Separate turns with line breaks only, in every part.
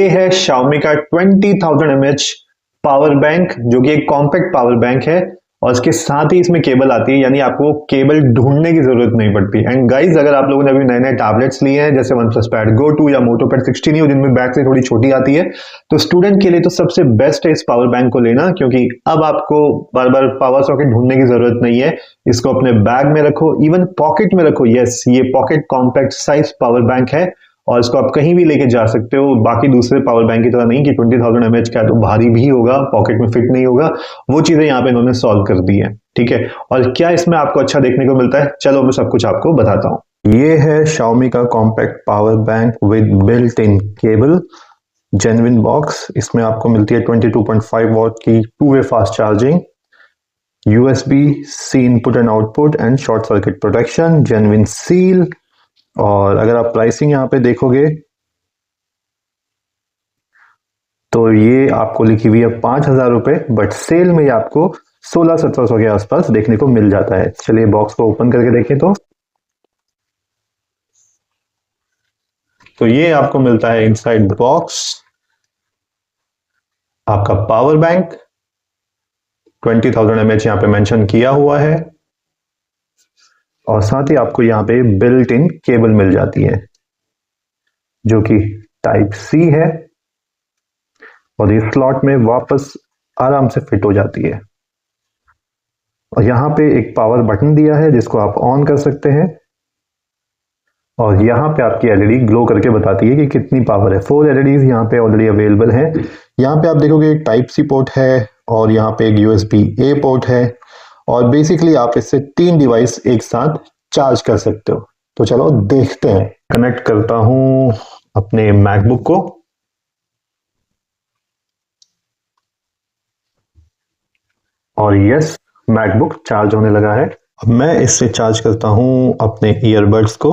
ये है Xiaomi का 20,000 mAh पावर बैंक, जो कि एक कॉम्पैक्ट पावर बैंक है और इसके साथ ही इसमें केबल आती है, यानी आपको केबल ढूंढने की जरूरत नहीं पड़ती। एंड गाइज, अगर आप लोगों ने अभी नए नए टैबलेट्स लिए हैं जैसे OnePlus Pad Go 2 या Moto Pad 16 Neo, जिनमें बैटरी थोड़ी छोटी आती है, तो स्टूडेंट के लिए तो सबसे बेस्ट है इस पावर बैंक को लेना, क्योंकि अब आपको बार बार पावर सॉकेट ढूंढने की जरूरत नहीं है। इसको अपने बैग में रखो, इवन पॉकेट में रखो। यस, ये pocket compact size power bank है और इसको आप कहीं भी लेके जा सकते हो। बाकी दूसरे पावर बैंक की तरह नहीं कि 20,000 mAh का है तो भारी भी होगा, पॉकेट में फिट नहीं होगा। वो चीजें यहाँ पे इन्होंने सॉल्व कर दी है, ठीक है। और क्या इसमें आपको अच्छा देखने को मिलता है, चलो मैं सब कुछ आपको बताता हूँ। ये है Xiaomi का compact power bank with built in cable, genuine box. इसमें आपको मिलती है 22.5 वॉट की two way fast charging, USB-C input and output and short circuit protection, genuine seal. और अगर आप प्राइसिंग यहाँ पे देखोगे तो ये आपको लिखी हुई है 5,000 रुपए, बट सेल में ये आपको 1600-1700 के आसपास देखने को मिल जाता है। चलिए बॉक्स को ओपन करके देखें तो ये आपको मिलता है इनसाइड द बॉक्स आपका पावर बैंक, 20,000 mAh यहाँ पे मेंशन किया हुआ है और साथ ही आपको यहाँ पे बिल्ट इन केबल मिल जाती है जो कि टाइप सी है और ये स्लॉट में वापस आराम से फिट हो जाती है। और यहाँ पे एक पावर बटन दिया है जिसको आप ऑन कर सकते हैं और यहाँ पे आपकी एलईडी ग्लो करके बताती है कि कितनी पावर है। 4 एलईडीज यहाँ पे ऑलरेडी अवेलेबल है। यहाँ पे आप देखोगे एक टाइप सी पोर्ट है और यहाँ पे एक USB-A पोर्ट है और बेसिकली आप इससे 3 डिवाइस एक साथ चार्ज कर सकते हो। तो चलो देखते हैं। कनेक्ट करता हूं अपने मैकबुक को और यस, मैकबुक चार्ज होने लगा है। अब मैं इससे चार्ज करता हूं अपने ईयरबड्स को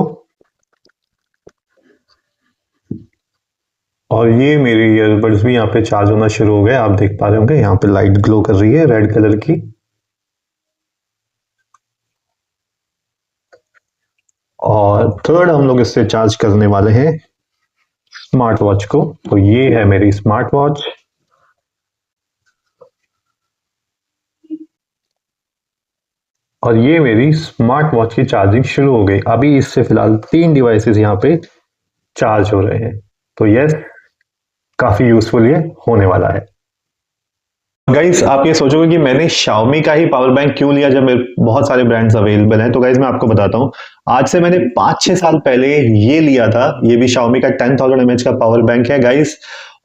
और ये मेरे ईयरबड्स भी यहाँ पे चार्ज होना शुरू हो गए। आप देख पा रहे होंगे यहाँ पे लाइट ग्लो कर रही है रेड कलर की। और थर्ड हम लोग इससे चार्ज करने वाले हैं स्मार्ट वॉच को। तो ये है मेरी स्मार्ट वॉच और ये मेरी स्मार्ट वॉच की चार्जिंग शुरू हो गई। अभी इससे फिलहाल 3 डिवाइसेस यहाँ पे चार्ज हो रहे हैं। तो यस, काफी यूजफुल ये होने वाला है। गाइज, आप ये सोचोगे कि मैंने Xiaomi का ही पावर बैंक क्यों लिया जब मेरे बहुत सारे ब्रांड्स अवेलेबल हैं। तो गाइज मैं आपको बताता हूँ, आज से मैंने 5-6 साल पहले ये लिया था। ये भी Xiaomi का 10,000 mAh का पावर बैंक है गाइज,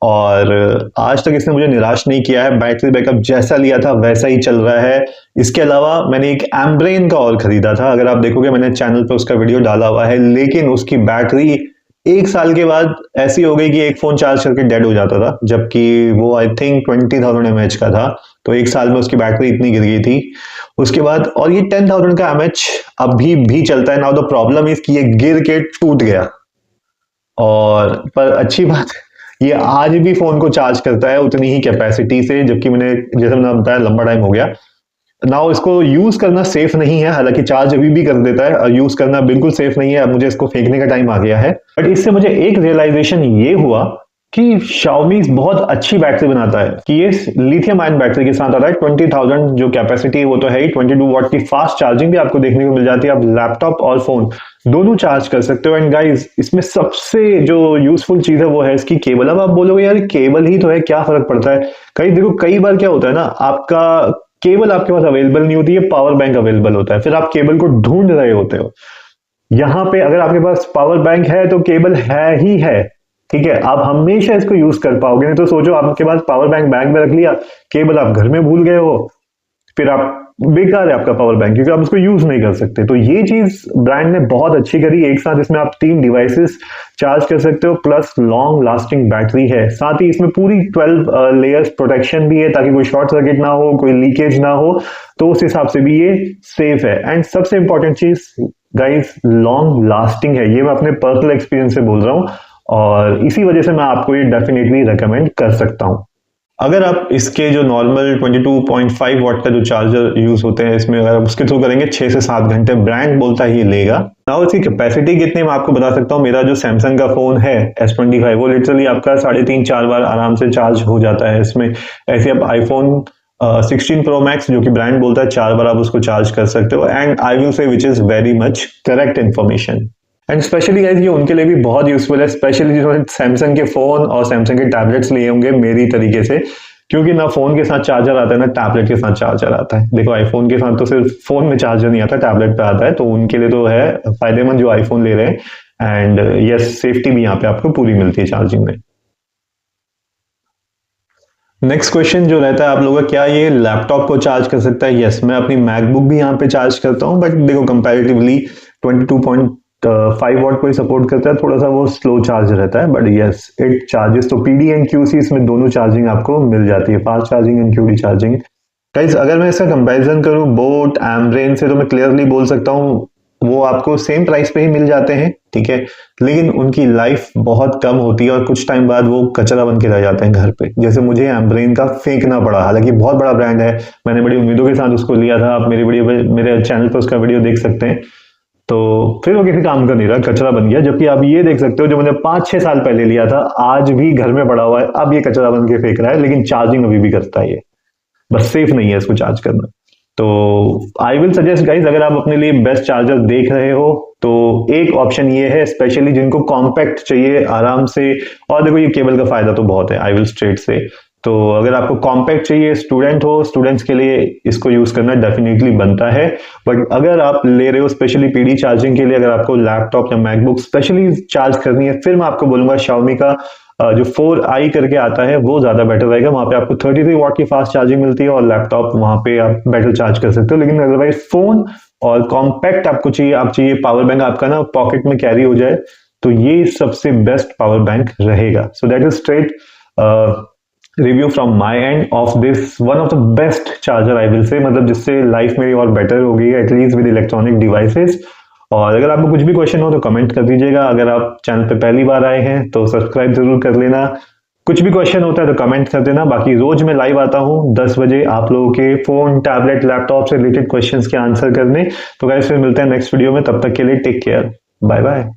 और आज तक इसने मुझे निराश नहीं किया है। बैटरी बैकअप जैसा लिया था वैसा ही चल रहा है। इसके अलावा मैंने एक एम्ब्रेन का और खरीदा था, अगर आप देखोगे मैंने चैनल पर उसका वीडियो डाला हुआ है, लेकिन उसकी बैटरी 1 साल के बाद ऐसी हो गई कि एक फोन चार्ज करके डेड हो जाता था, जबकि वो आई थिंक 20,000 mAh का था। तो 1 साल में उसकी बैटरी इतनी गिर गई थी उसके बाद। और ये 10,000 का mAh अभी भी चलता है। नाउ द प्रॉब्लम इज कि ये गिर के टूट गया, और पर अच्छी बात ये आज भी फोन को चार्ज करता है उतनी ही कैपेसिटी से, जबकि जैसे मैंने बताया लंबा टाइम हो गया। नाउ इसको यूज करना सेफ नहीं है, हालांकि चार्ज अभी भी कर देता है और यूज करना बिल्कुल सेफ नहीं है। अब मुझे इसको फेंकने का टाइम आ गया है। बट इससे मुझे एक रियलाइजेशन ये हुआ कि Xiaomi बहुत अच्छी बैटरी बनाता है कि ये लिथियम आयन बैटरी के साथ आता है। 20,000 जो कैपेसिटी है वो तो है ही, 22 वॉट की फास्ट चार्जिंग भी आपको देखने को मिल जाती है। आप लैपटॉप और फोन दोनों चार्ज कर सकते हो। एंड गाइस, इसमें सबसे जो यूजफुल चीज है वो है इसकी केबल। अब आप बोलोगे यार केबल ही तो है, क्या फर्क पड़ता है। कई बार क्या होता है ना, आपका केबल आपके पास अवेलेबल नहीं होती है, पावर बैंक अवेलेबल होता है, फिर आप केबल को ढूंढ रहे होते हो। यहां पे अगर आपके पास पावर बैंक है तो केबल है ही है, ठीक है, आप हमेशा इसको यूज कर पाओगे। नहीं तो सोचो आपके पास पावर बैंक बैग में रख लिया, केबल आप घर में भूल गए हो, फिर आप बेकार है आपका पावर बैंक, क्योंकि आप उसको यूज नहीं कर सकते। तो ये चीज ब्रांड ने बहुत अच्छी करी। एक साथ इसमें आप 3 डिवाइसेस चार्ज कर सकते हो, प्लस लॉन्ग लास्टिंग बैटरी है। साथ ही इसमें पूरी 12 लेयर्स प्रोटेक्शन भी है, ताकि कोई शॉर्ट सर्किट ना हो, कोई लीकेज ना हो। तो उस हिसाब से भी ये सेफ है। एंड सबसे इंपॉर्टेंट चीज गाइस, लॉन्ग लास्टिंग है। ये मैं अपने पर्सनल एक्सपीरियंस से बोल रहा हूं और इसी वजह से मैं आपको ये डेफिनेटली रेकमेंड कर सकता हूं। अगर आप इसके जो नॉर्मल 22.5 वॉट का जो चार्जर यूज होते हैं इसमें अगर आप उसके थ्रू करेंगे 6 से 7 घंटे ब्रांड बोलता है ये लेगा। नाउ इसकी कैपेसिटी कितनी मैं आपको बता सकता हूँ। मेरा जो सैमसंग का फोन है S25 वो लिटरली आपका 3.5-4 बार आराम से चार्ज हो जाता है इसमें। ऐसे आप आईफोन 16 प्रो मैक्स जो कि ब्रांड बोलता है 4 बार आप उसको चार्ज कर सकते हो। And I will say which is very much correct information. And specially guys ये उनके लिए भी बहुत यूजफुल है, स्पेशली जिन्होंने सैमसंग के फोन और सैमसंग के टैबलेट्स लिए होंगे मेरी तरीके से, क्योंकि ना फोन के साथ चार्जर आता है ना टैबलेट के साथ चार्जर आता है। देखो आईफोन के साथ तो सिर्फ फोन में चार्जर नहीं आता, टैबलेट पे आता है, तो उनके लिए तो है फायदेमंद जो आईफोन ले रहे हैं। एंड यस सेफ्टी भी यहाँ पे आपको पूरी मिलती है चार्जिंग में। नेक्स्ट क्वेश्चन जो रहता है आप लोगों का, क्या ये लैपटॉप को चार्ज कर सकता है? यस, मैं अपनी मैकबुक भी यहाँ पे चार्ज करता हूँ, बट देखो कंपैरेटिवली 22.5 वॉट को ही सपोर्ट करता है, थोड़ा सा वो स्लो चार्ज रहता है, बट यस इट चार्जेस। तो पीडी एंड क्यूसी इसमें दोनों चार्जिंग आपको मिल जाती है, fast charging and QD charging. Guys अगर मैं इसका कंपैरिजन करूं बोट एमब्रेन से तो मैं क्लियरली बोल सकता हूं वो आपको सेम प्राइस पे ही मिल जाते हैं, ठीक है, लेकिन उनकी लाइफ बहुत कम होती है और कुछ टाइम बाद वो कचरा बन के रह जाते हैं घर पे। जैसे मुझे एमब्रेन का फेंकना पड़ा, हालांकि बहुत बड़ा ब्रांड है, मैंने बड़ी उम्मीदों के साथ उसको लिया था, आप मेरे चैनल पर उसका वीडियो देख सकते हैं। तो फिर वो किसी काम का नहीं रहा, कचरा बन गया। जबकि आप ये देख सकते हो जो मैंने 5-6 साल पहले लिया था आज भी घर में पड़ा हुआ है, अब ये कचरा बन के फेंक रहा है, लेकिन चार्जिंग अभी भी करता है ये, बस सेफ नहीं है इसको चार्ज करना। तो आई विल सजेस्ट गाइज अगर आप अपने लिए बेस्ट चार्जर देख रहे हो तो एक ऑप्शन ये है, स्पेशली जिनको कॉम्पैक्ट चाहिए आराम से, और देखो ये केबल का फायदा तो बहुत है आई विल स्ट्रेट से। तो अगर आपको कॉम्पैक्ट चाहिए, स्टूडेंट हो, स्टूडेंट्स के लिए इसको यूज करना डेफिनेटली बनता है। बट अगर आप ले रहे हो स्पेशली पीडी चार्जिंग के लिए, अगर आपको लैपटॉप या मैकबुक स्पेशली चार्ज करनी है, फिर मैं आपको बोलूंगा Xiaomi का जो 4i करके आता है वो ज्यादा बेटर रहेगा। वहां पे आपको 33 वॉट की फास्ट चार्जिंग मिलती है और लैपटॉप वहां पे आप बेटर चार्ज कर सकते हो। लेकिन अदरवाइज फोन और कॉम्पैक्ट आपको चाहिए, आप चाहिए पावर बैंक आपका ना पॉकेट में कैरी हो जाए, तो ये सबसे बेस्ट पावर बैंक रहेगा। So that is straight review from my end of this one of the best charger I will say, मतलब जिससे लाइफ मेरी और बेटर हो गई है एटलीस्ट विद इलेक्ट्रॉनिक डिवाइसेस। और अगर आपको कुछ भी क्वेश्चन हो तो कमेंट कर दीजिएगा। अगर आप चैनल पे पहली बार आए हैं तो सब्सक्राइब जरूर कर लेना। कुछ भी क्वेश्चन होता है तो कमेंट कर देना। बाकी रोज मैं लाइव आता हूँ 10 बजे आप लोगों के फोन, टैबलेट, लैपटॉप से रिलेटेड क्वेश्चंस के आंसर करने। तो गाइस फिर मिलते हैं नेक्स्ट वीडियो में, तब तक के लिए टेक केयर, बाय बाय।